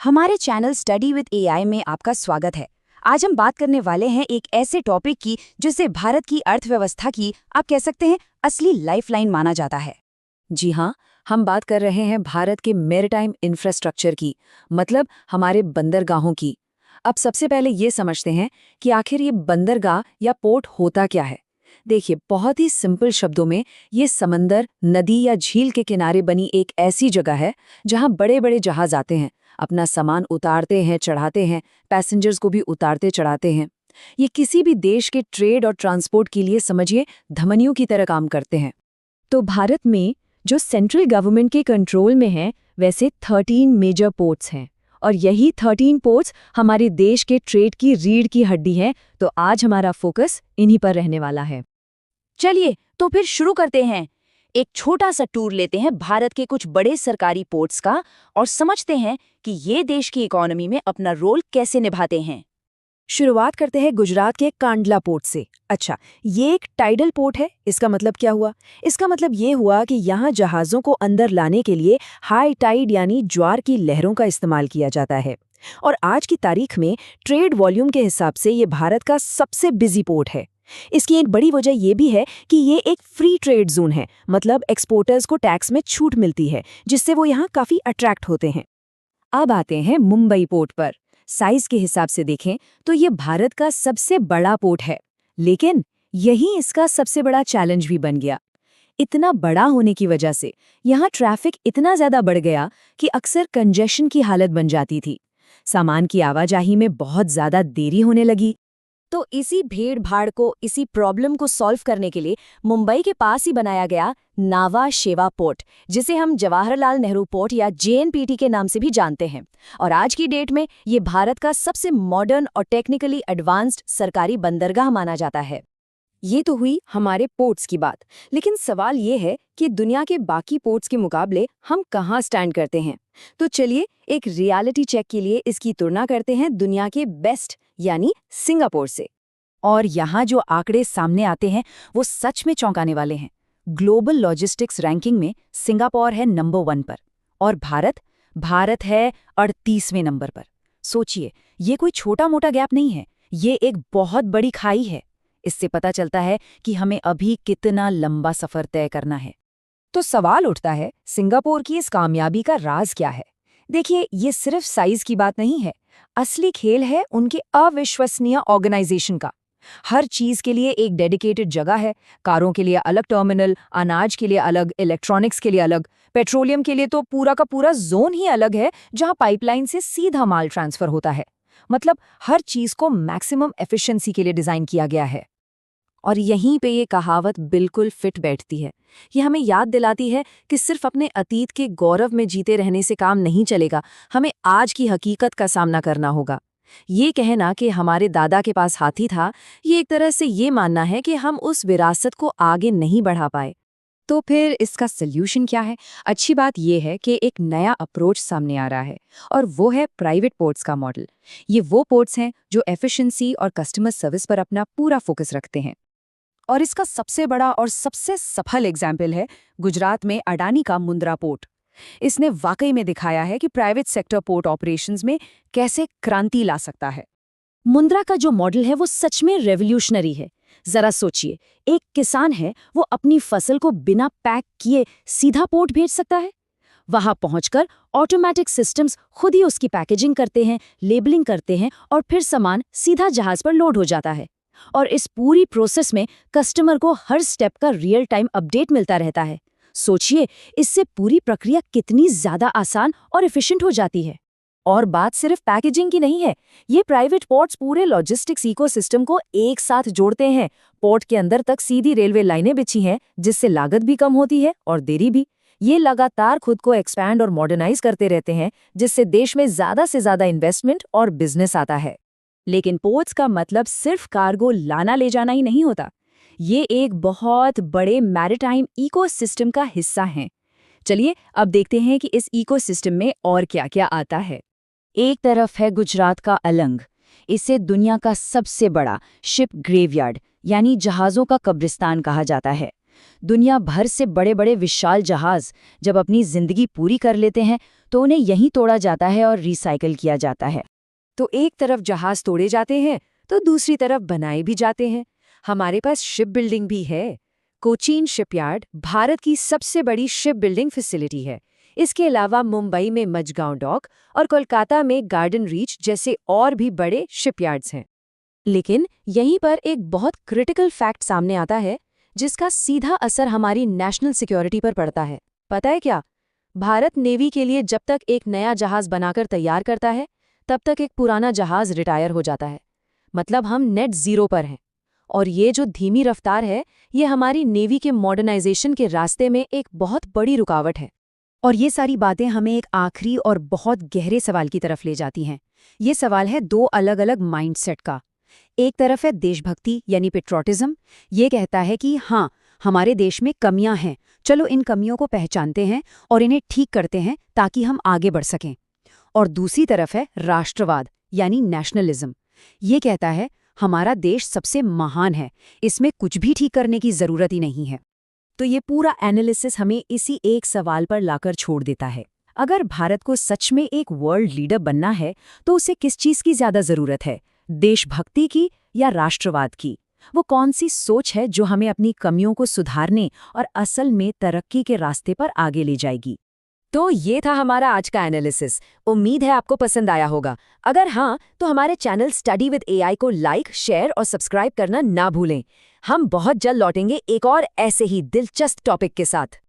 हमारे channel study with AI में आपका स्वागत है। आज हम बात करने वाले हैं एक ऐसे टॉपिक की जिसे भारत की अर्थव्यवस्था की आप कह सकते हैं असली लाइफलाइन माना जाता है। जी हाँ, हम बात कर रहे हैं भारत के मैरीटाइम इंफ्रास्ट्रक्चर की, मतलब हमारे बंदरगाहों की। अब सबसे पहले ये समझते हैं कि आखिर ये बंदरगाह या पोर्ट होता क्या है। देखिए, बहुत ही सिंपल शब्दों में ये समंदर, नदी या झील के किनारे बनी एक ऐसी जगह है जहाँ बड़े बड़े जहाज आते हैं, अपना सामान उतारते हैं, चढ़ाते हैं, पैसेंजर्स को भी उतारते चढ़ाते हैं। ये किसी भी देश के ट्रेड और ट्रांसपोर्ट के लिए समझिए धमनियों की तरह काम करते हैं। तो भारत में जो सेंट्रल गवर्नमेंट के कंट्रोल में है, वैसे 13 मेजर पोर्ट्स हैं और यही 13 पोर्ट्स हमारे देश के ट्रेड की रीढ़ की हड्डी है। तो आज हमारा फोकस इन्हीं पर रहने वाला है। चलिए तो फिर शुरू करते हैं। एक छोटा सा टूर लेते हैं भारत के कुछ बड़े सरकारी पोर्ट्स का और समझते हैं कि ये देश की इकोनॉमी में अपना रोल कैसे निभाते हैं। शुरुआत करते हैं गुजरात के कांडला पोर्ट से। अच्छा, ये एक टाइडल पोर्ट है। इसका मतलब क्या हुआ? इसका मतलब ये हुआ कि यहाँ जहाज़ों को अंदर लाने के लिए हाई टाइड यानी ज्वार की लहरों का इस्तेमाल किया जाता है। और आज की तारीख में ट्रेड वॉल्यूम के हिसाब से ये भारत का सबसे बिजी पोर्ट है। इसकी एक बड़ी वजह यह भी है कि ये एक फ्री ट्रेड जोन है, मतलब एक्सपोर्टर्स को टैक्स में छूट मिलती है, जिससे वो यहाँ काफ़ी अट्रैक्ट होते हैं। अब आते हैं मुंबई पोर्ट पर। साइज के हिसाब से देखें तो ये भारत का सबसे बड़ा पोर्ट है, लेकिन यही इसका सबसे बड़ा चैलेंज भी बन गया। इतना बड़ा होने की वजह से यहाँ ट्रैफिक इतना ज्यादा बढ़ गया कि अक्सर कंजेशन की हालत बन जाती थी। सामान की आवाजाही में बहुत ज्यादा देरी होने लगी। तो इसी भीड़ भाड़ को, इसी प्रॉब्लम को सॉल्व करने के लिए मुंबई के पास ही बनाया गया नावा शेवा पोर्ट, जिसे हम जवाहरलाल नेहरू पोर्ट या जेएनपीटी के नाम से भी जानते हैं। और आज की डेट में ये भारत का सबसे मॉडर्न और टेक्निकली एडवांस्ड सरकारी बंदरगाह माना जाता है। ये तो हुई हमारे पोर्ट्स की बात, लेकिन सवाल ये है कि दुनिया के बाकी पोर्ट्स के मुकाबले हम कहाँ स्टैंड करते हैं। तो चलिए एक रियलिटी चेक के लिए इसकी तुलना करते हैं दुनिया के बेस्ट यानी सिंगापुर से। और यहाँ जो आंकड़े सामने आते हैं वो सच में चौंकाने वाले हैं। ग्लोबल लॉजिस्टिक्स रैंकिंग में सिंगापुर है नंबर 1 पर और भारत है 38वें नंबर पर। सोचिए, ये कोई छोटा मोटा गैप नहीं है, ये एक बहुत बड़ी खाई है। इससे पता चलता है कि हमें अभी कितना लंबा सफर तय करना है। तो सवाल उठता है, सिंगापुर की इस कामयाबी का राज क्या है? देखिए, ये सिर्फ साइज की बात नहीं है, असली खेल है उनके अविश्वसनीय ऑर्गेनाइजेशन का। हर चीज के लिए एक डेडिकेटेड जगह है। कारों के लिए अलग टर्मिनल, अनाज के लिए अलग, इलेक्ट्रॉनिक्स के लिए अलग, पेट्रोलियम के लिए तो पूरा का पूरा जोन ही अलग है जहां पाइपलाइन से सीधा माल ट्रांसफर होता है। मतलब हर चीज को मैक्सिमम एफिशिएंसी के लिए डिजाइन किया गया है। और यहीं पे ये कहावत बिल्कुल फिट बैठती है। ये हमें याद दिलाती है कि सिर्फ अपने अतीत के गौरव में जीते रहने से काम नहीं चलेगा, हमें आज की हकीकत का सामना करना होगा। ये कहना कि हमारे दादा के पास हाथी था, ये एक तरह से ये मानना है कि हम उस विरासत को आगे नहीं बढ़ा पाए। तो फिर इसका सल्यूशन क्या है? अच्छी बात यह है कि एक नया अप्रोच सामने आ रहा है और वो है प्राइवेट पोर्ट्स का मॉडल। ये वो पोर्ट्स हैं जो एफिशिएंसी और कस्टमर सर्विस पर अपना पूरा फोकस रखते हैं। और इसका सबसे बड़ा और सबसे सफल एग्जाम्पल है गुजरात में अडानी का मुंद्रा पोर्ट। इसने वाकई में दिखाया है कि प्राइवेट सेक्टर पोर्ट ऑपरेशंस में कैसे क्रांति ला सकता है। मुंद्रा का जो मॉडल है वो सच में रेवोल्यूशनरी है। जरा सोचिए, एक किसान है, वो अपनी फसल को बिना पैक किए सीधा पोर्ट भेज सकता है। वहां पहुंचकर ऑटोमेटिक सिस्टम्स खुद ही उसकी पैकेजिंग करते हैं, लेबलिंग करते हैं और फिर सामान सीधा जहाज पर लोड हो जाता है। और इस पूरी प्रोसेस में कस्टमर को हर स्टेप का रियल टाइम अपडेट मिलता रहता है। सोचिए, इससे पूरी प्रक्रिया कितनी ज्यादा आसान और एफिशिएंट हो जाती है। और बात सिर्फ पैकेजिंग की नहीं है, ये प्राइवेट पोर्ट्स पूरे लॉजिस्टिक्स इकोसिस्टम को एक साथ जोड़ते हैं। पोर्ट के अंदर तक सीधी रेलवे लाइनें बिछी हैं, जिससे लागत भी कम होती है और देरी भी। ये लगातार खुद को एक्सपैंड और मॉडर्नाइज करते रहते हैं, जिससे देश में ज्यादा से ज्यादा इन्वेस्टमेंट और बिजनेस आता है। लेकिन पोर्ट्स का मतलब सिर्फ कार्गो लाना ले जाना ही नहीं होता, ये एक बहुत बड़े मैरीटाइम इकोसिस्टम का हिस्सा हैं। चलिए अब देखते हैं कि इस इकोसिस्टम में और क्या-क्या आता है। एक तरफ है गुजरात का अलंग। इसे दुनिया का सबसे बड़ा शिप ग्रेवयार्ड यानी जहाज़ों का कब्रिस्तान कहा जाता है। दुनिया भर से बड़े बड़े विशाल जहाज जब अपनी जिंदगी पूरी कर लेते हैं तो उन्हें यहीं तोड़ा जाता है और रिसाइकिल किया जाता है। तो एक तरफ जहाज तोड़े जाते हैं तो दूसरी तरफ बनाए भी जाते हैं। हमारे पास शिप बिल्डिंग भी है। कोचीन शिपयार्ड भारत की सबसे बड़ी शिप बिल्डिंग फैसिलिटी है। इसके अलावा मुंबई में मझगांव डॉक और कोलकाता में गार्डन रीच जैसे और भी बड़े शिपयार्ड्स हैं। लेकिन यहीं पर एक बहुत क्रिटिकल फैक्ट सामने आता है जिसका सीधा असर हमारी नेशनल सिक्योरिटी पर पड़ता है। पता है क्या? भारत नेवी के लिए जब तक एक नया जहाज बनाकर तैयार करता है तब तक एक पुराना जहाज रिटायर हो जाता है। मतलब हम नेट जीरो पर हैं। और ये जो धीमी रफ्तार है ये हमारी नेवी के मॉडर्नाइजेशन के रास्ते में एक बहुत बड़ी रुकावट है। और ये सारी बातें हमें एक आखिरी और बहुत गहरे सवाल की तरफ ले जाती हैं। ये सवाल है दो अलग अलग माइंडसेट का। एक तरफ है देशभक्ति यानी पेट्रोटिज्म। ये कहता है कि हाँ, हमारे देश में कमियां हैं, चलो इन कमियों को पहचानते हैं और इन्हें ठीक करते हैं ताकि हम आगे बढ़ सकें। और दूसरी तरफ है राष्ट्रवाद यानी नेशनलिज्म। ये कहता है हमारा देश सबसे महान है, इसमें कुछ भी ठीक करने की जरूरत ही नहीं है। तो ये पूरा एनालिसिस हमें इसी एक सवाल पर लाकर छोड़ देता है। अगर भारत को सच में एक वर्ल्ड लीडर बनना है तो उसे किस चीज की ज्यादा जरूरत है, देशभक्ति की या राष्ट्रवाद की? वो कौन सी सोच है जो हमें अपनी कमियों को सुधारने और असल में तरक्की के रास्ते पर आगे ले जाएगी? तो ये था हमारा आज का एनालिसिस। उम्मीद है आपको पसंद आया होगा। अगर हाँ, तो हमारे चैनल स्टडी विद एआई को लाइक, शेयर और सब्सक्राइब करना ना भूलें। हम बहुत जल्द लौटेंगे एक और ऐसे ही दिलचस्प टॉपिक के साथ।